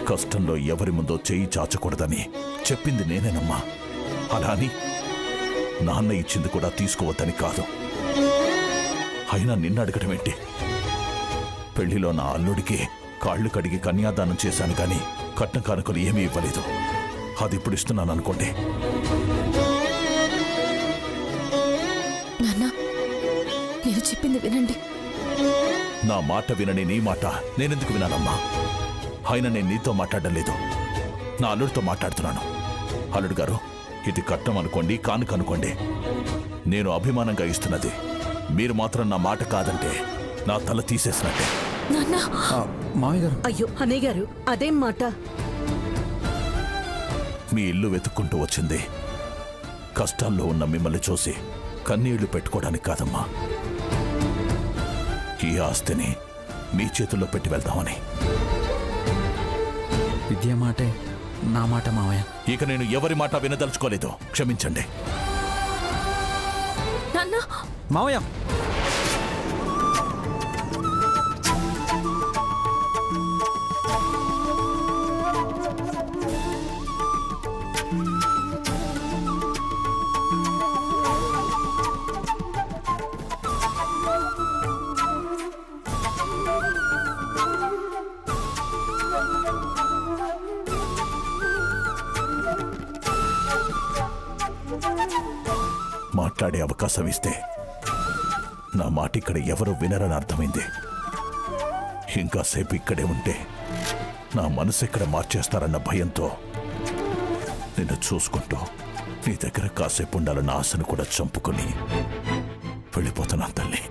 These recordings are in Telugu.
కష్టంలో ఎవరి ముందో చెయ్యి చాచకూడదని చెప్పింది నేనేనమ్మా. అలా అని నాన్న ఇచ్చింది కూడా తీసుకోవద్దని కాదు. అయినా నిన్ను అడగడం ఏంటి? పెళ్లిలో నా అల్లుడికి కాళ్ళు కడిగి కన్యాదానం చేశాను కానీ కట్న కానుకలు ఏమీ ఇవ్వలేదు. అది ఇప్పుడు ఇస్తున్నాను అనుకోండి. నాన్న, నేను చెప్పింది వినండి. నా మాట వినని నీ మాట నేనెందుకు వినాలమ్మా? అయినా నేను నీతో మాట్లాడడం లేదు, నా అల్లుడితో మాట్లాడుతున్నాను. అల్లుడు గారు, ఇది కట్నం అనుకోండి, కానుక అనుకోండి, నేను అభిమానంగా ఇస్తున్నది. మీరు మాత్రం నా మాట కాదంటే నా తల తీసేసినట్టే. మామయ్య గారు. అయ్యో అన్నయ్య గారు, అదేం మాట? మీ ఇల్లు వెతుక్కుంటూ వచ్చింది కష్టాల్లో ఉన్న మిమ్మల్ని చూసి కన్నీళ్లు పెట్టుకోవడానికి కాదమ్మా, ఈ ఆస్తిని మీ చేతుల్లో పెట్టి వెళ్దామని. విద్య మాటే నా మాట మామయ్య. ఇక నేను ఎవరి మాట వినదలుచుకోలేదు, క్షమించండి. మామయ్య, మాట్లాడే అవకాశం ఇస్తే నా మాట ఇక్కడ ఎవరు వినరని అర్థమైంది. ఇంకాసేపు ఇక్కడే ఉంటే నా మనసు ఇక్కడ మార్చేస్తారన్న భయంతో నిన్ను చూసుకుంటూ నీ దగ్గర కాసేపు ఉండాలన్న ఆశను కూడా చంపుకొని వెళ్ళిపోతున్నాను తల్లి.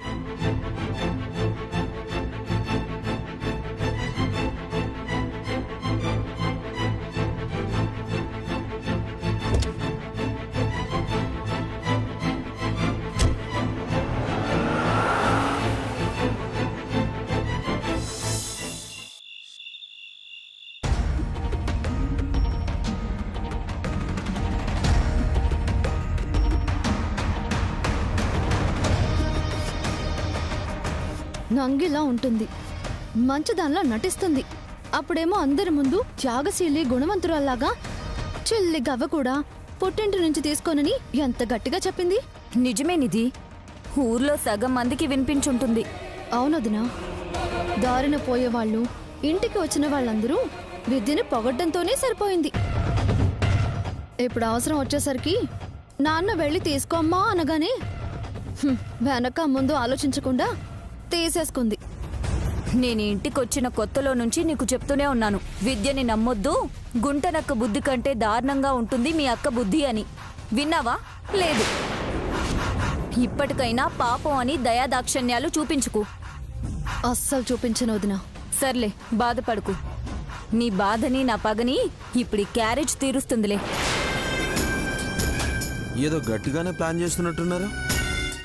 నంగిలా ఉంటుంది, మంచిదానిలా నటిస్తుంది. అప్పుడేమో అందరి ముందు త్యాగశీలి గుణవంతురాల్లాగా చెల్లి గవ్వ కూడా పుట్టింటి నుంచి తీసుకోనని ఎంత గట్టిగా చెప్పింది. నిజమేనిది, ఊర్లో సగం మందికి వినిపించుంటుంది. అవునదినా, దారిన పోయేవాళ్ళు, ఇంటికి వచ్చిన వాళ్ళందరూ విద్యను పొగడ్డంతోనే సరిపోయింది. ఇప్పుడు అవసరం వచ్చేసరికి నాన్న వెళ్ళి తీసుకోమ్మా అనగానే వెనక ముందు ఆలోచించకుండా తీసేసుకుంది. నేను ఇంటికొచ్చిన కొత్తలో నుంచి నీకు చెప్తూనే ఉన్నాను, విద్యని నమ్మొద్దు, గుంటనక్క బుద్ధి కంటే దారుణంగా ఉంటుంది మీ అక్క బుద్ధి అని. విన్నావా? లేదు. ఇప్పటికైనా పాపం అని దయాదాక్షణ్యాలు చూపించుకు. అస్సలు చూపించను వదినా. సర్లే, బాధపడుకు. నీ బాధని నా పగని ఇప్పుడు క్యారేజ్ తీరుస్తుందిలే. ఏదో గట్టిగానే ప్లాన్ చేస్తున్నట్టున్నారు.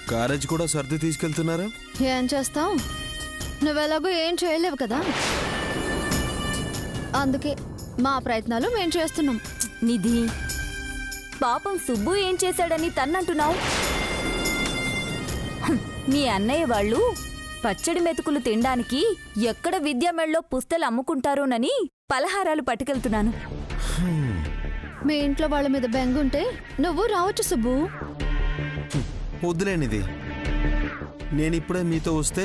క్యారేజ్ కూడా సర్ది తీసుకెళ్తున్నారా? ఏం చేస్తావు, నువ్వెలాగో ఏం చేయలేవు కదా, అందుకే మా ప్రయత్నాలు మేం చేస్తున్నాం. నిధి, పాపం సుబ్బు ఏం చేశాడని తన్నంటున్నావు? మీ అన్నయ్య వాళ్ళు పచ్చడి మెతుకులు తినడానికి ఎక్కడ విద్యామేళలో పుస్తలు అమ్ముకుంటారోనని పలహారాలు పట్టుకెళ్తున్నాను. మీ ఇంట్లో వాళ్ళ మీద బెంగుంటే నువ్వు రావచ్చు సుబ్బు. వద్దులేనిది, నేనిప్పుడే మీతో వస్తే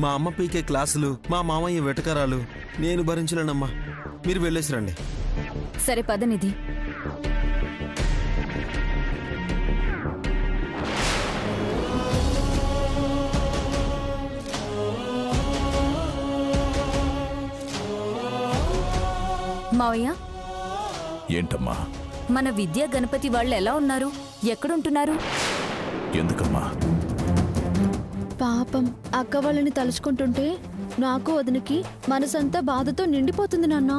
మా అమ్మ పీకే క్లాసులు, మా మామయ్య వెటకరాలు నేను భరించలేనమ్మా. మీరు వెళ్ళేసి రండి. సరే పద నిధి. మావయ్య, ఏంటమ్మా? మన విద్యా గణపతి వాళ్ళు ఎలా ఉన్నారు? ఎక్కడుంటున్నారు? ఎందుకమ్మా? పాపం అక్క వాళ్ళని తలుచుకుంటుంటే నాకు వదినకి మనసంతా బాధతో నిండిపోతుంది నాన్న.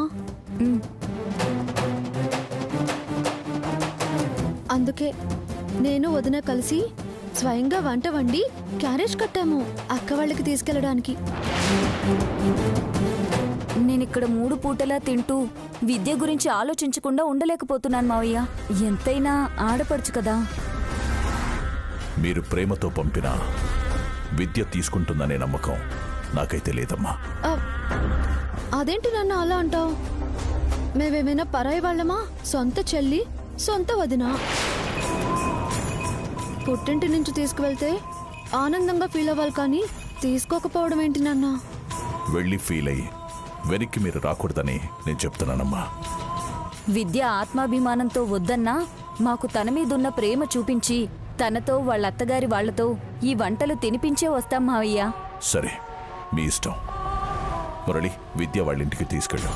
అందుకే నేను వదిన కలిసి స్వయంగా వంట వండి క్యారేజ్ కట్టాము అక్క వాళ్ళకి తీసుకెళ్ళడానికి. నేనిక్కడ 3 పూటలా తింటూ విద్య గురించి ఆలోచించకుండా ఉండలేకపోతున్నాను మావయ్య. ఎంతైనా ఆడపడుచు కదా. మీరు ప్రేమతో పంపిన విద్య తీసుకుంటుందనే నమ్మకం నాకైతే లేదమ్మా. అదేంటి నాన్న అలా అంటావు? మేమేమైనా పరాయి వాళ్ళమా? సొంత చెల్లి, సొంత వదిన. పుట్టింటి నుంచి తీసుకువెళ్తే ఆనందంగా ఫీల్ అవ్వాలి, కానీ తీసుకోకపోవడం ఏంటి నాన్న? వెళ్ళి ఫీల్ అయ్యి వెనక్కి మీరు రాకూడదని నేను చెప్తున్నానమ్మా. విద్య ఆత్మాభిమానంతో వద్దన్నా మాకు తన మీదున్న ప్రేమ చూపించి తనతో వాళ్ళ అత్తగారి వాళ్లతో ఈ వంటలు తినిపించే వస్తాం మావయ్య. సరే, మీ ఇష్టం. మురళి, విద్య వాళ్ళ ఇంటికి తీసుకెళ్ళు.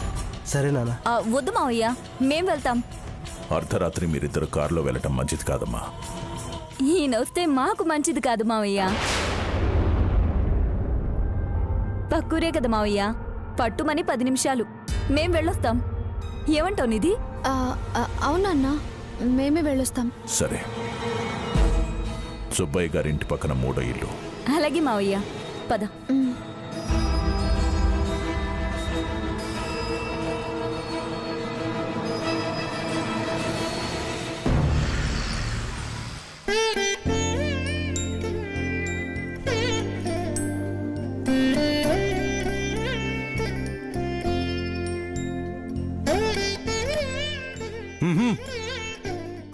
సరే నాన్న. వద్దు మావయ్య, మేం వెళ్తాం. అర్ధరాత్రి మీరిద్దరు కారులో వెళ్ళటం మంచిది కాదమ్మా. ఈయనొస్తే మాకు మంచిది కాదు మావయ్య. పక్కూరే కదా మావయ్య, పట్టుమని 10 నిమిషాలు. మేం వెళ్ళొస్తాం. ఏమంటావు నిధి? అవునన్నా, మేమే వెళ్ళొస్తాం. సరే, సుబ్బయ్య గారి ఇంటి పక్కన 3వ ఇల్లు. అలాగే మావయ్య, పద.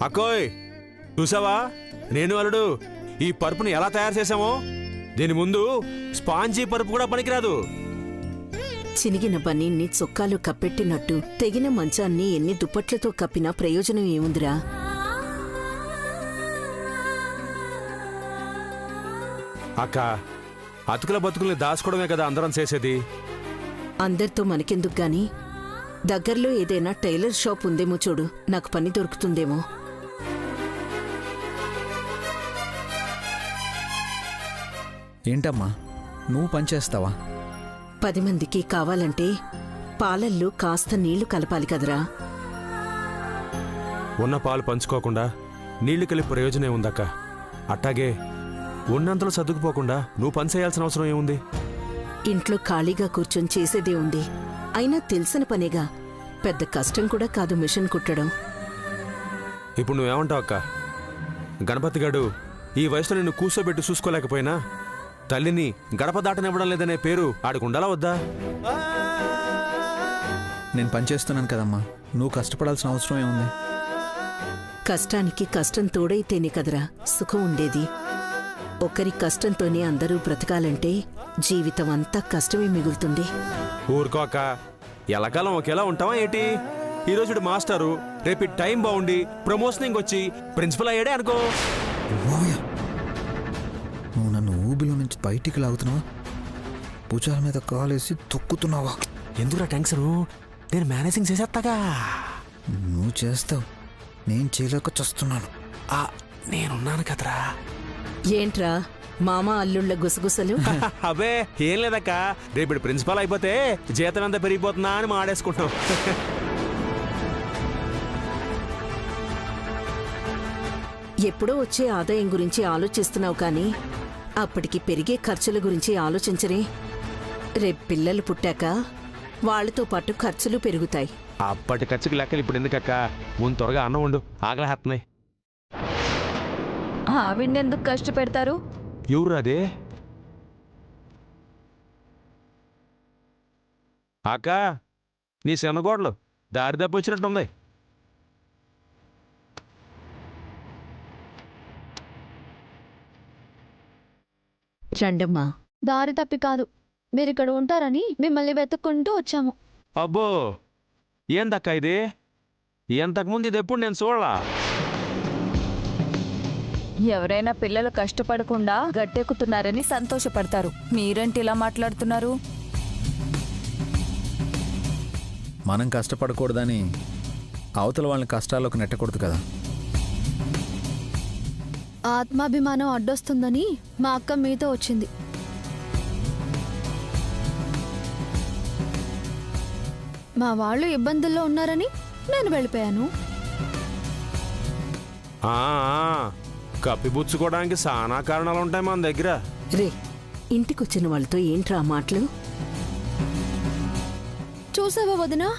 అక్కోయ్, చూసావా నేను అల్లుడు ఈ పరుపుని ఎలా తయారు చేశామో? దీని ముందు స్పాంజీ పరుపు కూడా పనికిరాదు. చినిగిన బనీన్ని చొక్కాలు కప్పెట్టినట్టు తెగిన మంచాన్ని ఎన్ని దుప్పట్లతో కప్పినా ప్రయోజనం ఏముందిరా? అక్క, అతుకుల బతుకుల్ని దాచుకోవడమే కదా అందరం చేసేది. అందరితో మనకెందుకు గాని దగ్గరలో ఏదైనా టైలర్ షాప్ ఉందేమో చూడు, నాకు పని దొరుకుతుందేమో. ఏంటమ్మా, నువ్వు పనిచేస్తావా? 10 మందికి కావాలంటే పాలల్లో కాస్త నీళ్లు కలపాలి కదరా. ఉన్న పాలు పంచుకోకుండా నీళ్లు కలిపి ప్రయోజనం ఉందక్క. అట్టాగే ఉన్నంతలో సర్దుకుపోకుండా నువ్వు పని చేయాల్సిన అవసరం ఏముంది? ఇంట్లో ఖాళీగా కూర్చొని చేసేదే ఉంది. అయినా తెలిసిన పనేగా, పెద్ద కష్టం కూడా కాదు మిషన్ కుట్టడం. ఇప్పుడు నువ్వేమంటావు అక్క? గణపతిగాడు ఈ వయసులో నిన్ను కూర్చోబెట్టి చూసుకోలేకపోయినా తల్లిని గడప దాటనివ్వడం లేదనే పేరు ఆడికి ఉండాలా వద్దా? నేను పనిచేస్తున్నాను కదమ్మా, నువ్వు కష్టపడాల్సిన అవసరం ఏముంది? కష్టానికి కష్టం తోడైతేనే కదరా సుఖం ఉండేది. ఒకరి కష్టంతోనే అందరూ బ్రతకాలంటే జీవితం అంతా కష్టమే మిగులుతుంది. ఊరుకో అక్క, ఎల్లకాలం ఒకేలా ఉంటావా ఏంటి? ఈరోజు మాస్టరు, రేపు టైం బాగుండి ప్రమోషనింగ్ వచ్చి ప్రిన్సిపల్ అయ్యాడే అనుకో. నువ్వు నన్ను ఊబిలో నుంచి బయటికి లాగుతున్నావా? భుజాల మీద కాలేసి తొక్కుతున్నావా? ఎందుకురా టెన్షను? నేను మేనేజింగ్ చేసేస్తాగా. నువ్వు చేస్తావు, నేను చేయలేక చస్తున్నాను. నేనున్నాను కదరా. ఏంట్రా మామ అల్లుళ్ళ గుసగుసలు? అబే ఏం లేదక్క, రేపు ప్రిన్సిపల్ అయిపోతే జీతం ఎంత పెరిగిపోతుందా అని మాడేసుకుంటాం. ఎప్పుడో వచ్చే ఆదాయం గురించి ఆలోచిస్తున్నావు కానీ అప్పటికి పెరిగే ఖర్చుల గురించి ఆలోచించరే. రేపు పిల్లలు పుట్టాక వాళ్లతో పాటు ఖర్చులు పెరుగుతాయి. అప్పటి ఖర్చుకి లెక్కలు ఇప్పుడు ఎందుకక్క? ముందు త్వరగా అన్నం వండు, ఆకలిహేస్తున్నాయి. ఆవిడెందుకు కష్టపెడతారు? ఎవరు అదే? అక్క, నీ శనగోడలు దారి దెబ్బ వచ్చినట్టుంది. రండమ్మా. దారి తప్పి కాదు, మీరిక్కడ ఉంటారని మిమ్మల్ని వెతుక్కుంటూ వచ్చాము. అబ్బో, ఏందక్క ఇది? ఇంతకుముందు ఇది ఎప్పుడు నేను చూడలా. ఎవరైనా పిల్లలు కష్టపడకుండా గట్టెక్కుతున్నారని సంతోషపడతారు. మీరేంటి ఇలా మాట్లాడుతున్నారు? మనం కష్టపడకూడదని అవతల వాళ్ళని కష్టాల్లోకి నెట్టకూడదు కదా. ఆత్మాభిమానం అడ్డొస్తుందని మా అక్క మీతో వచ్చింది. మా వాళ్ళు ఇబ్బందుల్లో ఉన్నారని నేను వెళ్ళిపోయాను. కప్పిపుచ్చుకోవడానికి చాలా కారణాలు ఉంటాయి మన దగ్గర. రే, ఇంటికొచ్చిన వాళ్ళతో ఏంట్రా మాటలు? చూసావా వదినా,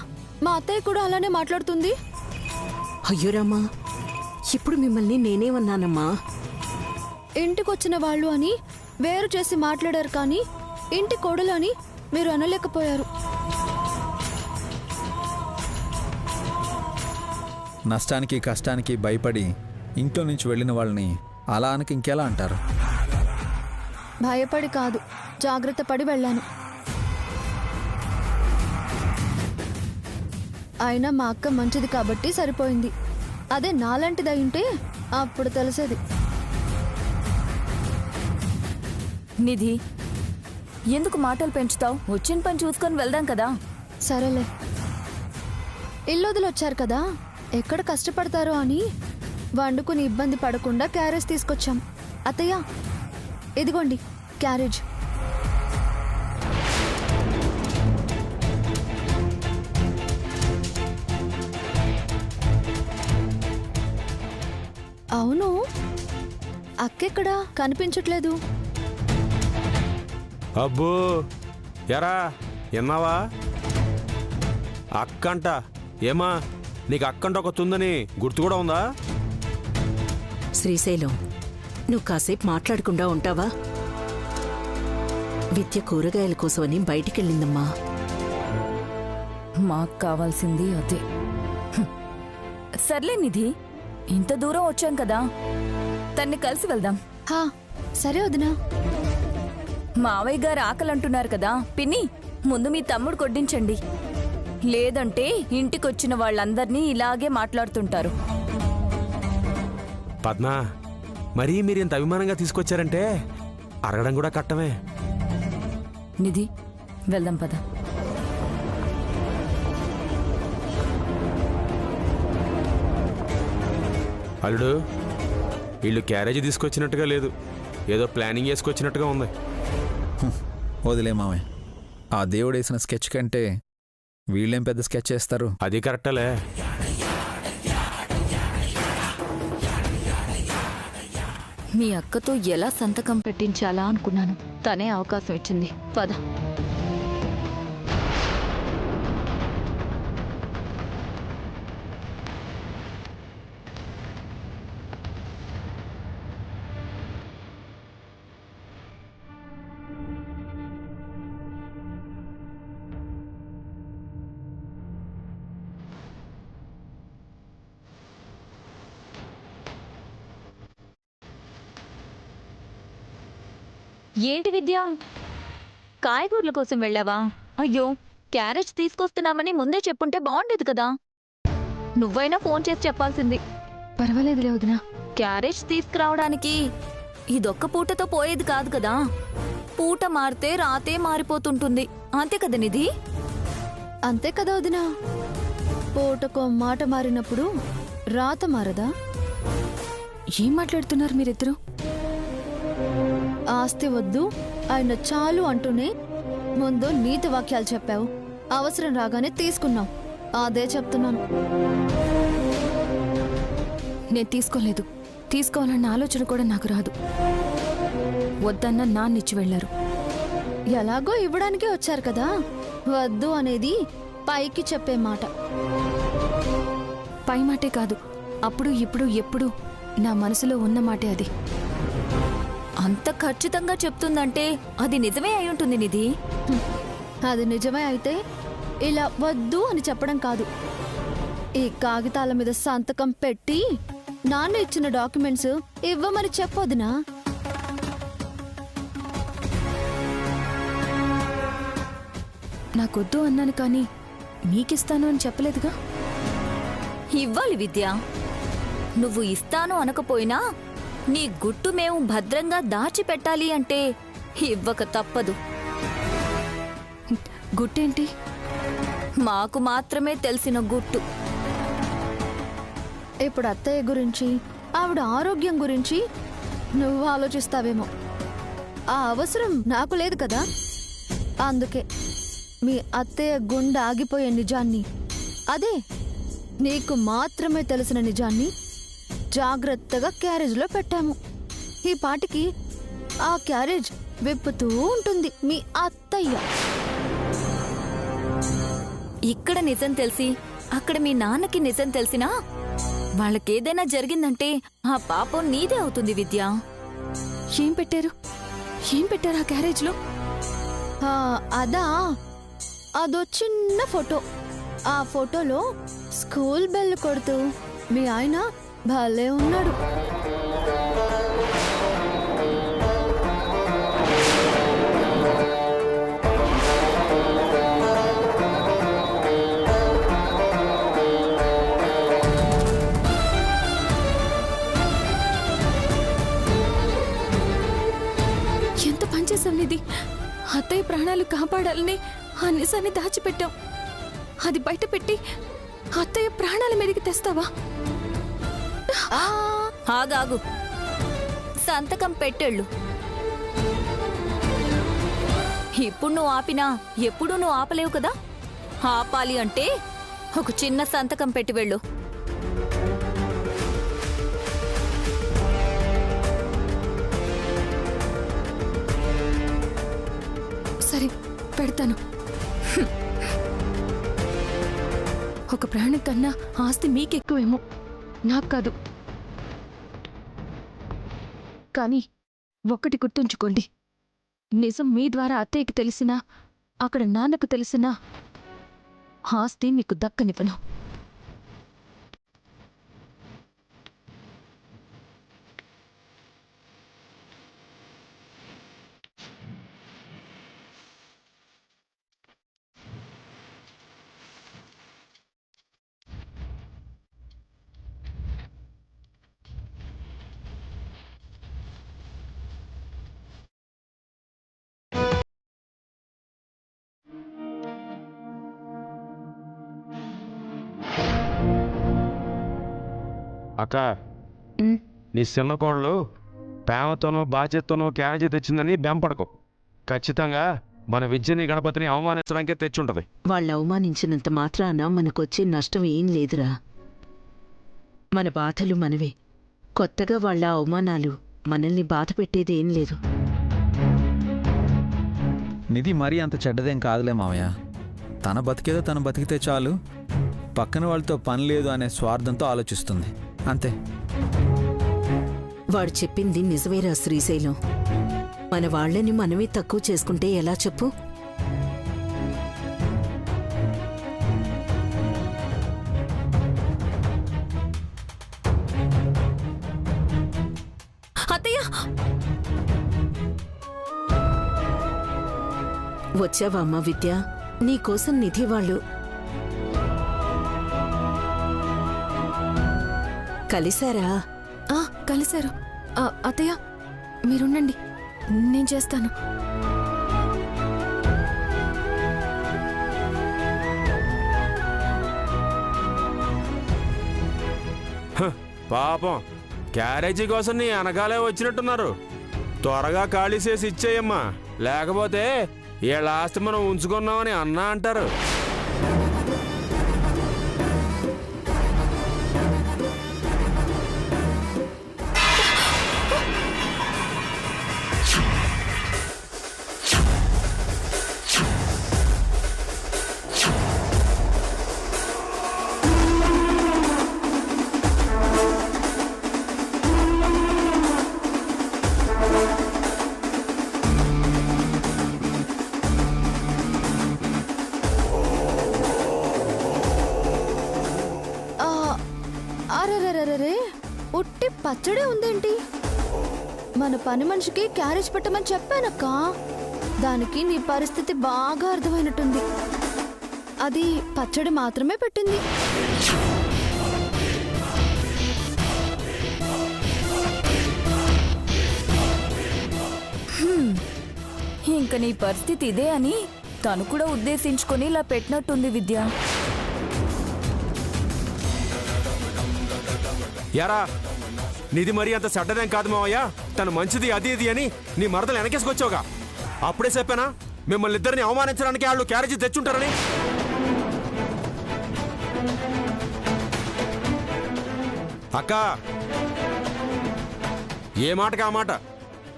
మా అత్తయ్య కూడా అలానే మాట్లాడుతుంది. అయ్యోరామా, ఇప్పుడు మిమ్మల్ని నేనేమన్నానమ్మా? ఇంటికొచ్చిన వాళ్ళు అని వేరు చేసి మాట్లాడారు, కానీ ఇంటి కోడలు అని మీరు అనలేకపోయారు. నష్టానికి కష్టానికి భయపడి ఇంట్లో నుంచి వెళ్ళిన వాళ్ళని అలా అనక ఇంకెలా అంటారు? భయపడి కాదు, జాగ్రత్త పడి వెళ్ళాను. అయినా మా అక్క మంచిది కాబట్టి సరిపోయింది. అదే నాలాంటిది అయింటే అప్పుడు తెలిసేది. నిధి, ఎందుకు మాటలు పెంచుతావు? వచ్చిన పని చూసుకొని వెళ్దాం కదా. సరేలే, ఇల్లు వదిలొచ్చారు కదా, ఎక్కడ కష్టపడతారో అని వండుకుని ఇబ్బంది పడకుండా క్యారేజ్ తీసుకొచ్చాం. అత్తయ్య, ఇదిగోండి క్యారేజ్. అవును, అక్కెక్కడా కనిపించట్లేదు? అబ్బో, ఎరా విన్నావా? అక్కంట. ఏమా, నీకు అక్కంట ఒక తుందని గుర్తు కూడా ఉందా? శ్రీశైలం, నువ్వు కాసేపు మాట్లాడకుండా ఉంటావా? విద్య కూరగాయల కోసమని బయటికెళ్ళిందమ్మా. మాకు కావాల్సింది అదే. సర్లే నిధి, ఇంత దూరం వచ్చాం కదా, తన్ని కలిసి వెళ్దాం. హా, సరే వదినా. మావయ్య గారు ఆకలంటున్నారు కదా, పిన్ని ముందు మీ తమ్ముడు కొడ్డించండి. లేదంటే ఇంటికొచ్చిన వాళ్ళందర్నీ ఇలాగే మాట్లాడుతుంటారు. పద్మ, మరీ మీరు ఇంత అభిమానంగా తీసుకొచ్చారంటే అరగడం కూడా కట్టమే. నిధి, వెళ్దాం పద. అల్లుడు, వీళ్ళు క్యారేజీ తీసుకొచ్చినట్టుగా లేదు, ఏదో ప్లానింగ్ చేసుకొచ్చినట్టుగా ఉంది. వదిలే మావయ్య, ఆ దేవుడు వేసిన స్కెచ్ కంటే వీళ్ళేం పెద్ద స్కెచ్ చేస్తారు. అది కరెక్టలే. మీ అక్కతో ఎలా సంతకం పెట్టించాలా అనుకున్నాను, తనే అవకాశం ఇచ్చింది. పద. ఏంటి విద్య, కాయగూరల కోసం వెళ్ళావా? అయ్యో, క్యారేజ్ తీసుకొస్తున్నామని ముందే చెప్పుంటే బాగుండేది కదా. నువ్వైనా ఫోన్ చేసి చెప్పాల్సింది. పర్వాలేదులే వదినా. క్యారేజ్ తీసుకురావడానికి ఇదొక్క పూటతో పోయేది కాదు కదా. పూట మారితే రాతే మారిపోతుంటుంది, అంతే కదా నిధి? అంతే కదా వదినా. పూటకో మాట మారినప్పుడు రాత మారదా? ఏం మాట్లాడుతున్నారు మీరిద్దరు? ఆస్తి వద్దు, ఆయన చాలు అంటూనే ముందు నీతి వాక్యాలు చెప్పావు. అవసరం రాగానే తీసుకున్నావు. అదే చెప్తున్నాను. నేను తీసుకోలేదు. తీసుకోవాలన్న ఆలోచన కూడా నాకు రాదు. వద్దన్న నాన్నిచ్చి వెళ్లారు. ఎలాగో ఇవ్వడానికే వచ్చారు కదా, వద్దు అనేది పైకి చెప్పే మాట. పై మాటే కాదు, అప్పుడు ఇప్పుడు ఎప్పుడు నా మనసులో ఉన్న మాటే అది. అంత ఖచ్చితంగా చెప్తుందంటే అది నిజమే అయి ఉంటుంది నిధి. అది నిజమే అయితే ఇలా వద్దు అని చెప్పడం కాదు, ఈ కాగితాల మీద సంతకం పెట్టి నాన్న ఇచ్చిన డాక్యుమెంట్స్ ఇవ్వమని చెప్పొద్దునా? నాకొద్దు అన్నాను కానీ మీకిస్తాను అని చెప్పలేదుగా. ఇవ్వాలి విద్య. నువ్వు ఇస్తాను అనకపోయినా నీ గుట్టు మేము భద్రంగా దాచిపెట్టాలి అంటే ఇవ్వక తప్పదు. గుట్టేంటి? మాకు మాత్రమే తెలిసిన గుట్టు. ఇప్పుడు అత్తయ్య గురించి, ఆవిడ ఆరోగ్యం గురించి నువ్వు ఆలోచిస్తావేమో. ఆ అవసరం నాకు లేదు కదా. అందుకే మీ అత్తయ్య గుండె ఆగిపోయే నిజాన్ని, అదే నీకు మాత్రమే తెలిసిన నిజాన్ని జాగ్రత్తగా క్యారేజ్లో పెట్టాము. ఈ పాటికి ఆ క్యారేజ్ విప్పుతూ ఉంటుంది మీ అత్తయ్య. ఇక్కడ నిజం తెలిసి అక్కడ మీ నాన్నకి నిజం తెలిసినా వాళ్ళకేదైనా జరిగిందంటే ఆ పాపం నీదే అవుతుంది విద్య. ఏం పెట్టారు? ఏం పెట్టారు ఆ క్యారేజ్లో? అదా, అదో చిన్న ఫోటో. ఆ ఫోటోలో స్కూల్ బెల్ కొడుతూ మీ ఆయన భలే ఉన్నాడు. ఎంత పనిచేసాం నిధి. అత్తయ్య ప్రాణాలు కాపాడాలని ఆ నిజాన్ని దాచిపెట్టాం. అది బయట పెట్టి అత్తయ్య ప్రాణాల మీదకి తెస్తావా? ఆగాగు, సంతకం పెట్టెళ్ళు. ఇప్పుడు నువ్వు ఆపినా ఎప్పుడు నువ్వు ఆపలేవు కదా. ఆపాలి అంటే ఒక చిన్న సంతకం పెట్టి వెళ్ళు. సరే, పెడతాను. ఒక ప్రాణం కన్నా ఆస్తి మీకెక్కువేమో, నాకు కాదు. కానీ ఒక్కటి గుర్తుంచుకోండి, నిజం మీ ద్వారా అత్తయ్యకి తెలిసినా అక్కడ నాన్నకు తెలిసినా ఆస్తి మీకు దక్కనివ్వను. అక్క, నీ చిన్న కోడలు ప్రేమతోనో బాధ్యతతోనో క్యారేజీ తెచ్చిందని బెంపడకు. ఖచ్చితంగా మన విద్యని గణపతిని అవమానించడానికే తెచ్చుంటది. వాళ్ళు అవమానించినంత మాత్రాన మనకొచ్చే నష్టం ఏం లేదురా. మన బాధలు మనవే. కొత్తగా వాళ్ళ అవమానాలు మనల్ని బాధ పెట్టేదేం లేదు. నిధి మరీ అంత చెడ్డదేం కాదులే మావయ్య. తన బతికేదో తను బతికితే చాలు, పక్కన వాళ్ళతో పని లేదు అనే స్వార్థంతో ఆలోచిస్తుంది, అంతే. వాడు చెప్పింది నిజమేరా శ్రీశైలం. మన వాళ్ళని మనమే తక్కువ చేసుకుంటే ఎలా చెప్పు? అత్తయ్య, వచ్చావా అమ్మా విద్య? నీకోసం నిధి వాళ్ళు కలిశారా? కలిశారు. అత్తయ్య, మీరుండండి, నేను చేస్తాను. పాపం, క్యారేజీ కోసం నీ అనగాలే వచ్చినట్టున్నారు. త్వరగా ఖాళీ చేసి ఇచ్చేయమ్మా, లేకపోతే వీళ్ళ ఆస్తి మనం ఉంచుకున్నామని అన్నా అంటారు. అరెరెరెరే, ఉట్టి పచ్చడే ఉందేంటి? మన పని మనిషికి క్యారేజ్ పెట్టమని చెప్పానక్క. దానికి నీ పరిస్థితి బాగా అర్థమైనట్టుంది. అది పచ్చడి మాత్రమే పెట్టింది. ఇంక నీ పరిస్థితి ఇదే అని తను కూడా ఉద్దేశించుకొని ఇలా పెట్టినట్టుంది విద్య. యారా, నీది మరీ అంత చెడ్డదేం కాదు మావయ్య. తను మంచిది అది ఇది అని నీ మరదలు వెనకేసుకొచ్చావుగా. అప్పుడే చెప్పానా మిమ్మల్ని ఇద్దరిని అవమానించడానికి వాళ్ళు క్యారేజీ తెచ్చుంటారని? అక్క, ఏ మాటగా ఆ మాట.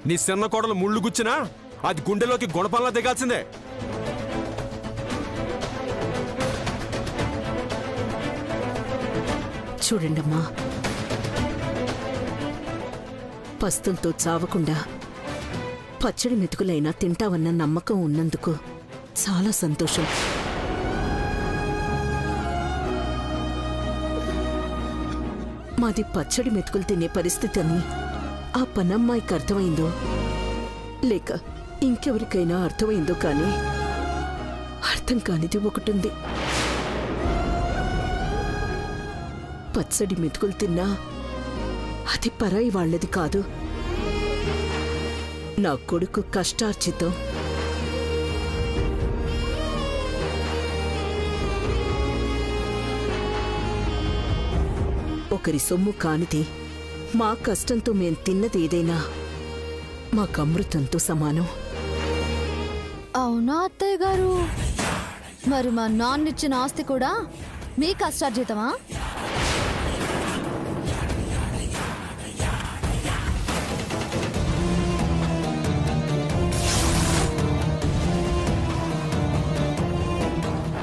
నీ చిన్న కోడలు ముళ్ళు గుచ్చినా అది గుండెలోకి గుణపంలా దిగాల్సిందే. చూడండమ్మా, పస్తులతో చావకుండా పచ్చడి మెతుకులైనా తింటావన్న నమ్మకం ఉన్నందుకు చాలా సంతోషం. మాది పచ్చడి మెతుకులు తినే పరిస్థితి అని ఆ పనమ్మాయికి అర్థమైందో లేక ఇంకెవరికైనా అర్థమైందో కానీ అర్థం కానిది ఒకటుంది. పచ్చడి మెతుకులు తిన్నా అది పరాయి వాళ్ళది కాదు, నా కొడుకు కష్టార్జితం. ఒకరి సొమ్ము కానిది మా కష్టంతో మేం తిన్నది ఏదైనా మాకు అమృతంతో సమానం. అవునా అత్తయ్య గారు? మరి మా నాన్నిచ్చిన ఆస్తి కూడా మీ కష్టార్జితమా?